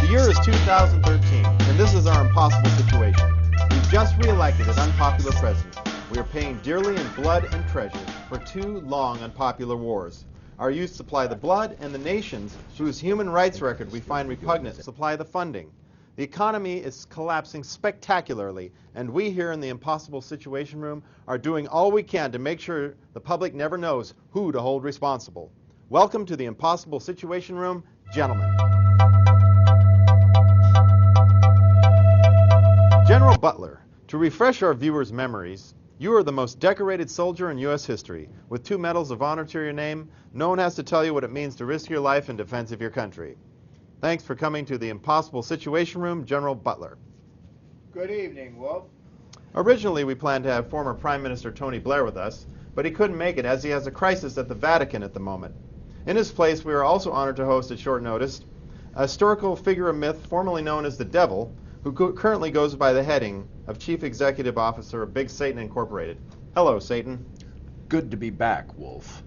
The year is 2013, and this is our impossible situation. We've just re-elected an unpopular president. We are paying dearly in blood and treasure for 2 long unpopular wars. Our youth supply the blood, and the nations whose human rights record we find repugnant supply the funding. The economy is collapsing spectacularly, and we here in the Impossible Situation Room are doing all we can to make sure the public never knows who to hold responsible. Welcome to the Impossible Situation Room, gentlemen. General Butler, to refresh our viewers' memories, you are the most decorated soldier in U.S. history, with 2 medals of honor to your name. No one has to tell you what it means to risk your life in defense of your country. Thanks for coming to the Impossible Situation Room, General Butler. Good evening, Wolf. Originally, we planned to have former Prime Minister Tony Blair with us, but he couldn't make it as he has a crisis at the Vatican at the moment. In his place, we are also honored to host at short notice a historical figure of myth formerly known as the Devil, who currently goes by the heading of Chief Executive Officer of Big Satan Incorporated. Hello, Satan. Good to be back, Wolf.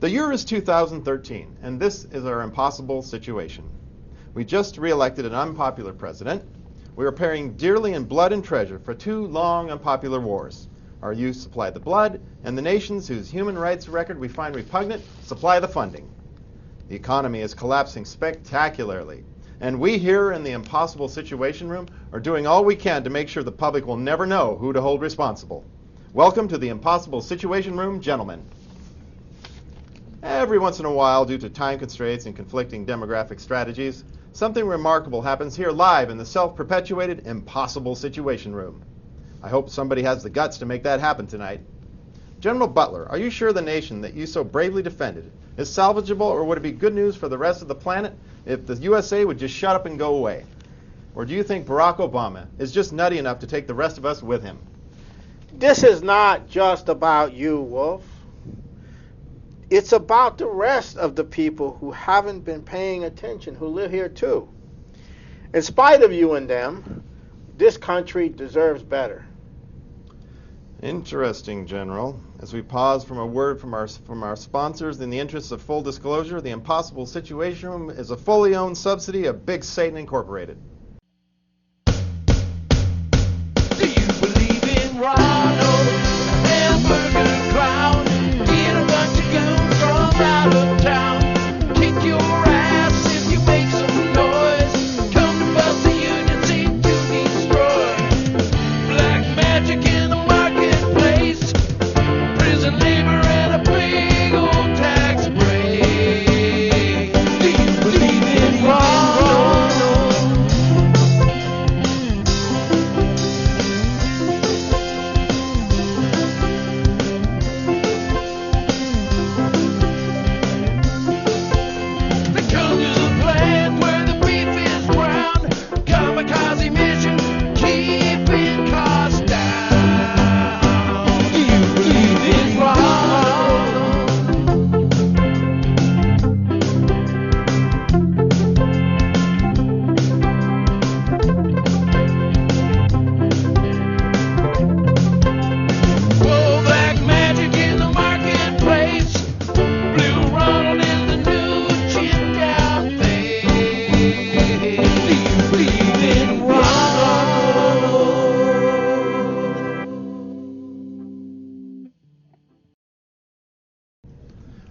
The year is 2013, and this is our impossible situation. We just re-elected an unpopular president. We are paying dearly in blood and treasure for 2 long unpopular wars. Our youth supply the blood, and the nations whose human rights record we find repugnant supply the funding. The economy is collapsing spectacularly, and we here in the Impossible Situation Room are doing all we can to make sure the public will never know who to hold responsible. Welcome to the Impossible Situation Room, gentlemen. Every once in a while, due to time constraints and conflicting demographic strategies, something remarkable happens here live in the self-perpetuated Impossible Situation Room. I hope somebody has the guts to make that happen tonight. General Butler, are you sure the nation that you so bravely defended is salvageable, or would it be good news for the rest of the planet if the USA would just shut up and go away? Or do you think Barack Obama is just nutty enough to take the rest of us with him? This is not just about you, Wolf. It's about the rest of the people who haven't been paying attention, who live here too. In spite of you and them, this country deserves better. Interesting, General. As we pause from a word from our sponsors, in the interests of full disclosure, the Impossible Situation Room is a fully owned subsidy of Big Satan Incorporated. Do you believe in Ronald, hamburger crown? Get a bunch of goons from out of town. Kick your ass if you make some noise. Come to bust the union, seem to destroy. Black magic in the marketplace. Prison labor and a big old tax break. Do you believe in Ronald? They come to the plant where the beef is brown. Kamikaze mission, keeping costs down. Do you believe in Ronald? Whoa, black magic in the marketplace. Blue Ronald is the new chipped out face. Do you believe in Ronald?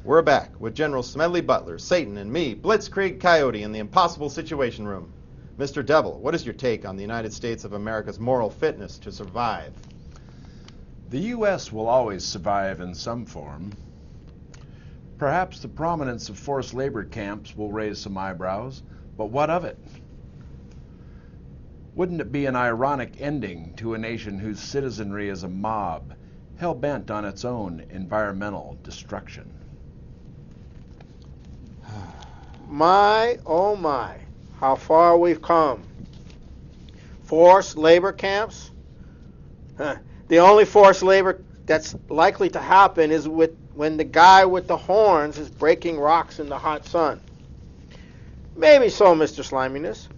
We're back with General Smedley Butler, Satan, and me, Blitzkrieg Coyote, in the Impossible Situation Room. Mr. Devil, what is your take on the United States of America's moral fitness to survive? The U.S. will always survive in some form. Perhaps the prominence of forced labor camps will raise some eyebrows, but what of it? Wouldn't it be an ironic ending to a nation whose citizenry is a mob, hell-bent on its own environmental destruction? My, oh my, how far we've come. Forced labor camps? The only forced labor that's likely to happen is when the guy with the horns is breaking rocks in the hot sun. Maybe so, Mr. Sliminess.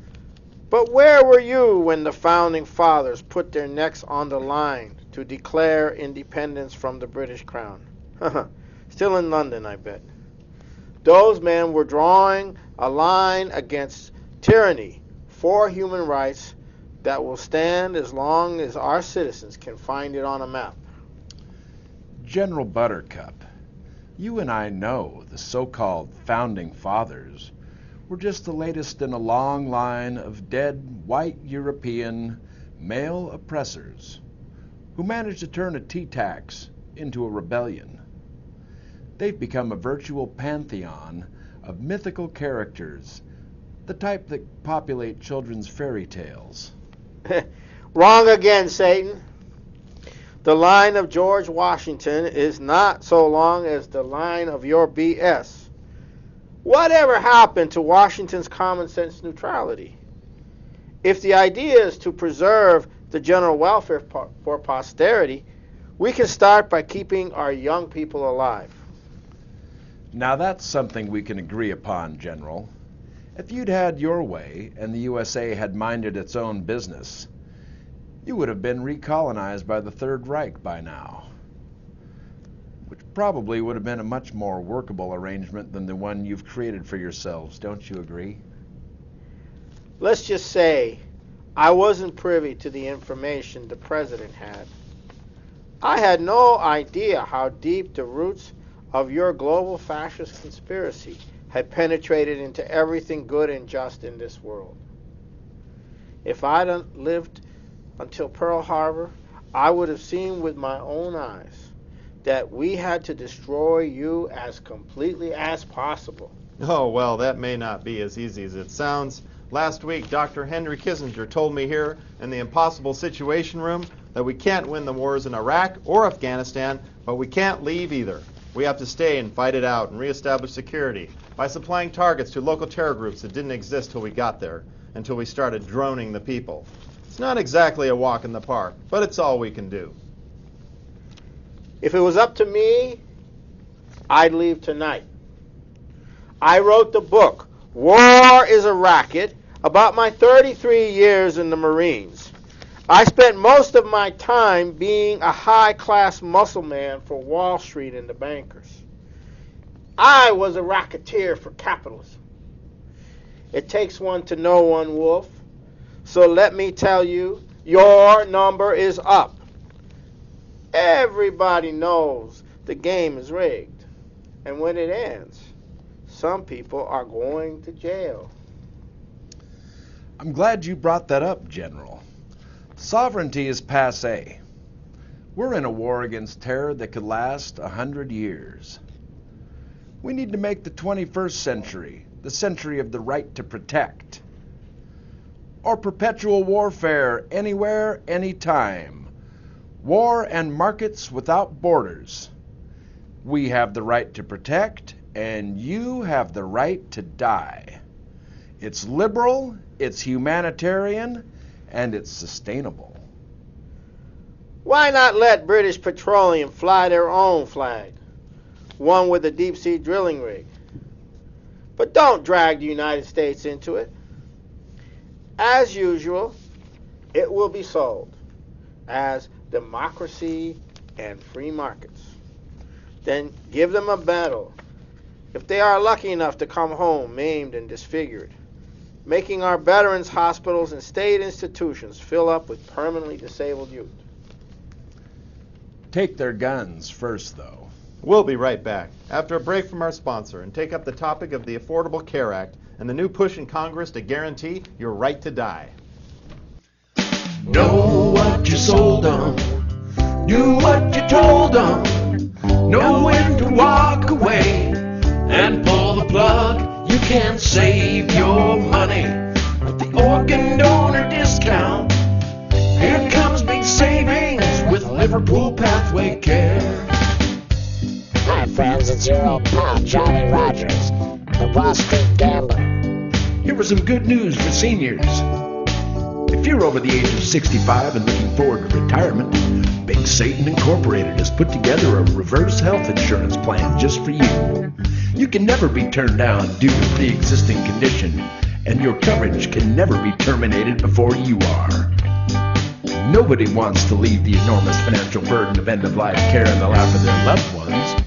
But where were you when the founding fathers put their necks on the line to declare independence from the British crown? Still in London, I bet. Those men were drawing a line against tyranny for human rights that will stand as long as our citizens can find it on a map. General Buttercup, you and I know the so-called founding fathers were just the latest in a long line of dead white European male oppressors who managed to turn a tea tax into a rebellion. They've become a virtual pantheon of mythical characters, the type that populate children's fairy tales. Wrong again, Satan. The line of George Washington is not so long as the line of your BS. Whatever happened to Washington's common sense neutrality? If the idea is to preserve the general welfare for posterity, we can start by keeping our young people alive. Now that's something we can agree upon, General. If you'd had your way and the USA had minded its own business, you would have been recolonized by the Third Reich by now, which probably would have been a much more workable arrangement than the one you've created for yourselves. Don't you agree? Let's just say I wasn't privy to the information the president had. I had no idea how deep the roots of your global fascist conspiracy had penetrated into everything good and just in this world. If I'd lived until Pearl Harbor, I would have seen with my own eyes that we had to destroy you as completely as possible. Oh, well, that may not be as easy as it sounds. Last week, Dr. Henry Kissinger told me here in the Impossible Situation Room that we can't win the wars in Iraq or Afghanistan, but we can't leave either. We have to stay and fight it out and reestablish security by supplying targets to local terror groups that didn't exist till we got there, until we started droning the people. It's not exactly a walk in the park, but it's all we can do. If it was up to me, I'd leave tonight. I wrote the book, War is a Racket, about my 33 years in the Marines. I spent most of my time being a high-class muscle man for Wall Street and the bankers. I was a racketeer for capitalism. It takes one to know one, Wolf. So let me tell you, your number is up. Everybody knows the game is rigged. And when it ends, some people are going to jail. I'm glad you brought that up, General. Sovereignty is passé. We're in a war against terror that could last 100 years. We need to make the 21st century the century of the right to protect. Or perpetual warfare anywhere, anytime. War and markets without borders. We have the right to protect, and you have the right to die. It's liberal, it's humanitarian, and it's sustainable. Why not let British Petroleum fly their own flag, one with a deep-sea drilling rig? But don't drag the United States into it. As usual, it will be sold as democracy and free markets. Then give them a medal if they are lucky enough to come home maimed and disfigured, making our veterans' hospitals and state institutions fill up with permanently disabled youth. Take their guns first, though. We'll be right back after a break from our sponsor and take up the topic of the Affordable Care Act and the new push in Congress to guarantee your right to die. Know what you sold them. Do what you told them. Know when to walk away and pull the plug. You can save your money with the organ donor discount. Here comes big savings with Liverpool Pathway Care. Hi friends, it's your old pal Charlie Rogers, the Wall Street Gambler. Here was some good news for seniors. If you're over the age of 65 and looking forward to retirement, Big Satan Incorporated has put together a reverse health insurance plan just for you. You can never be turned down due to pre-existing condition, and your coverage can never be terminated before you are. Nobody wants to leave the enormous financial burden of end-of-life care in the lap of their loved ones.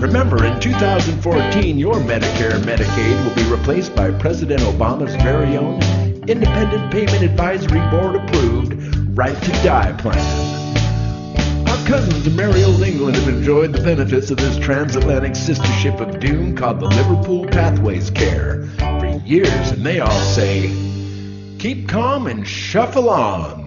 Remember, in 2014, your Medicare and Medicaid will be replaced by President Obama's very own Independent Payment Advisory Board approved Right to Die plan. Our cousins in merry old England have enjoyed the benefits of this transatlantic sistership of doom called the Liverpool Pathways Care for years, and they all say, keep calm and shuffle on.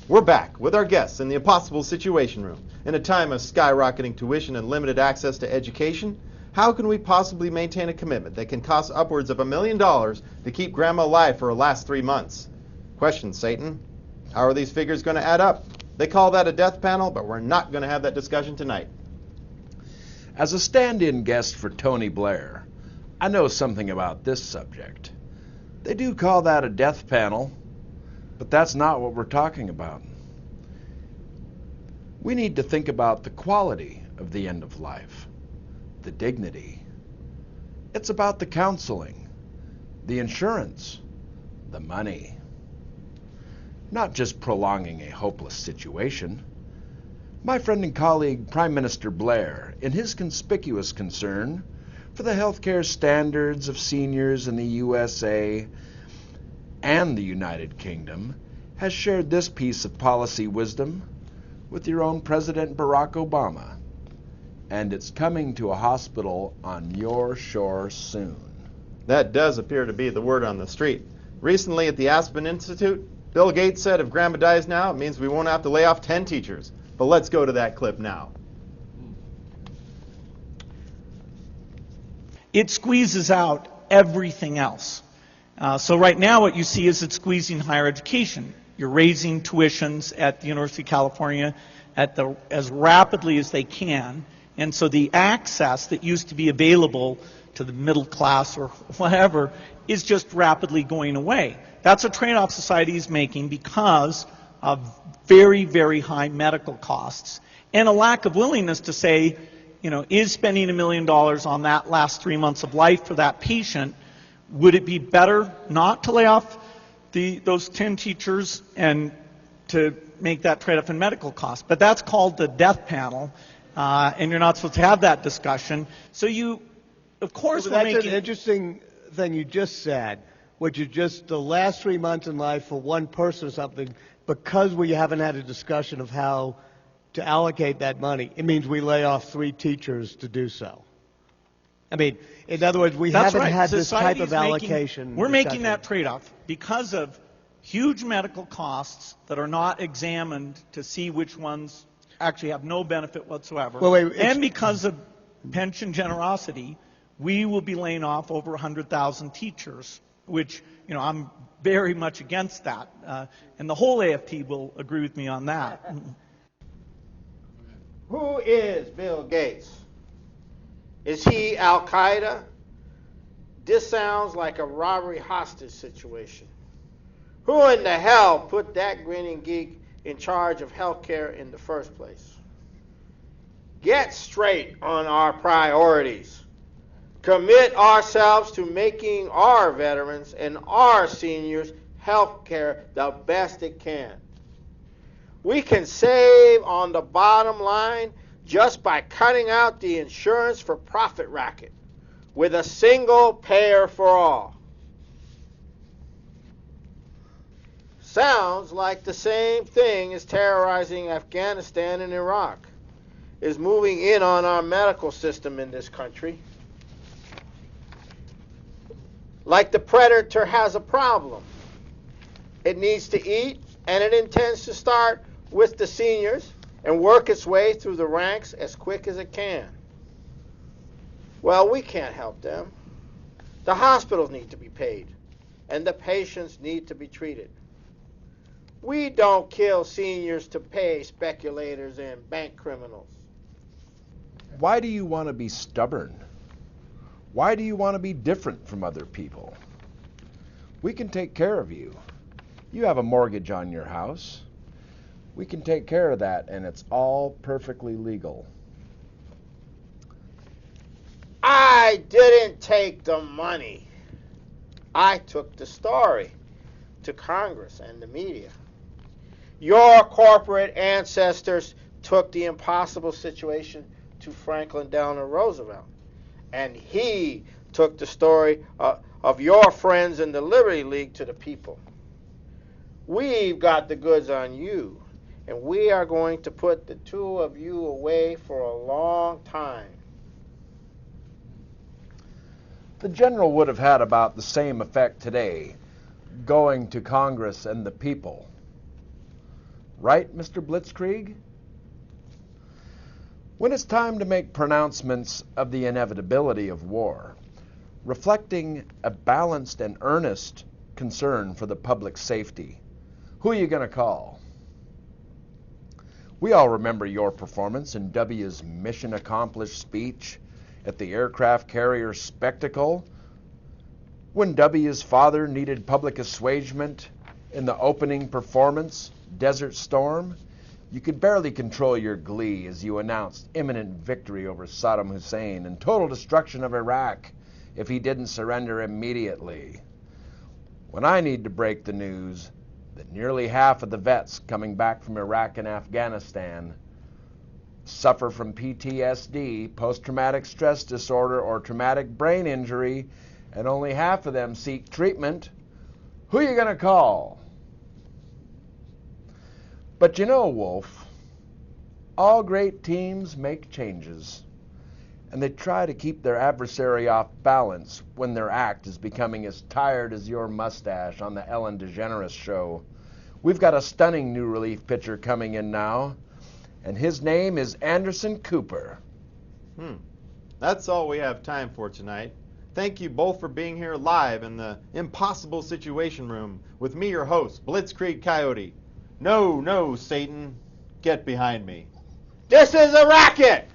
We're back with our guests in the Impossible Situation Room. In a time of skyrocketing tuition and limited access to education, how can we possibly maintain a commitment that can cost upwards of $1 million to keep Grandma alive for her last 3 months? Question, Satan. How are these figures going to add up? They call that a death panel, but we're not going to have that discussion tonight. As a stand-in guest for Tony Blair, I know something about this subject. They do call that a death panel, but that's not what we're talking about. We need to think about the quality of the end of life, the dignity. It's about the counseling, the insurance, the money. Not just prolonging a hopeless situation. My friend and colleague, Prime Minister Blair, in his conspicuous concern for the healthcare standards of seniors in the USA and the United Kingdom, has shared this piece of policy wisdom with your own President Barack Obama. And it's coming to a hospital on your shore soon. That does appear to be the word on the street. Recently at the Aspen Institute, Bill Gates said if Grandma dies now, it means we won't have to lay off 10 teachers. But let's go to that clip now. It squeezes out everything else. So right now what you see is it's squeezing higher education. You're raising tuitions at the University of California as rapidly as they can. And so the access that used to be available to the middle class or whatever is just rapidly going away. That's a trade-off society is making because of very, very high medical costs and a lack of willingness to say, is spending $1 million on that last 3 months of life for that patient, would it be better not to lay off those 10 teachers and to make that trade-off in medical costs? But that's called the death panel, and you're not supposed to have that discussion. So of course, that's an interesting thing you just said, which is just the last 3 months in life for one person or something, because we haven't had a discussion of how to allocate that money. It means we lay off 3 teachers to do so. I mean, in other words, we haven't had this type of allocation. We're making that trade-off because of huge medical costs that are not examined to see which ones actually have no benefit whatsoever. And because of pension generosity, we will be laying off over 100,000 teachers, which, I'm very much against that. And the whole AFT will agree with me on that. Who is Bill Gates? Is he Al-Qaeda? This sounds like a robbery hostage situation. Who in the hell put that grinning geek in charge of healthcare in the first place? Get straight on our priorities. Commit ourselves to making our veterans and our seniors healthcare the best it can. We can save on the bottom line just by cutting out the insurance for profit racket with a single payer for all. Sounds like the same thing as terrorizing Afghanistan and Iraq is moving in on our medical system in this country. Like the predator has a problem. It needs to eat, and it intends to start with the seniors and work its way through the ranks as quick as it can. Well, we can't help them. The hospitals need to be paid, and the patients need to be treated. We don't kill seniors to pay speculators and bank criminals. Why do you want to be stubborn? Why do you want to be different from other people? We can take care of you. You have a mortgage on your house. We can take care of that, and it's all perfectly legal. I didn't take the money. I took the story to Congress and the media. Your corporate ancestors took the impossible situation to Franklin Delano Roosevelt. And he took the story of your friends in the Liberty League to the people. We've got the goods on you, and we are going to put the two of you away for a long time. The general would have had about the same effect today, going to Congress and the people. Right, Mr. Blitzkrieg? When it's time to make pronouncements of the inevitability of war, reflecting a balanced and earnest concern for the public's safety, who are you going to call? We all remember your performance in W's mission accomplished speech at the aircraft carrier spectacle, when W's father needed public assuagement in the opening performance, Desert Storm. You could barely control your glee as you announced imminent victory over Saddam Hussein and total destruction of Iraq if he didn't surrender immediately. When I need to break the news that nearly half of the vets coming back from Iraq and Afghanistan suffer from PTSD, post-traumatic stress disorder, or traumatic brain injury, and only half of them seek treatment, who are you going to call? But you know, Wolf, all great teams make changes, and they try to keep their adversary off balance when their act is becoming as tired as your mustache on the Ellen DeGeneres show. We've got a stunning new relief pitcher coming in now, and his name is Anderson Cooper. That's all we have time for tonight. Thank you both for being here live in the Impossible Situation Room with me, your host, Blitzkrieg Coyote. No, Satan, get behind me. This is a racket!